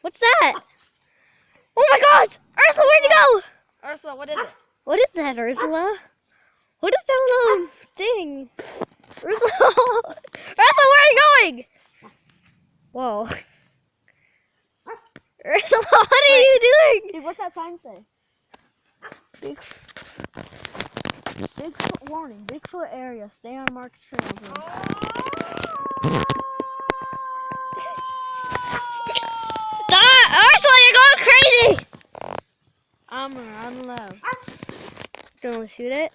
What's that? Oh my gosh! Ursula, where'd you go? Ursula, what is it? What is that, Ursula? What is that little thing? Ursula! Ursula, where are you going? Whoa. Ursula, what are you doing? Dude, what's that sign say? Bigfoot warning. Bigfoot area. Stay on marked trails. Ursula, you're going crazy! I'm gonna run low. Don't want to shoot it?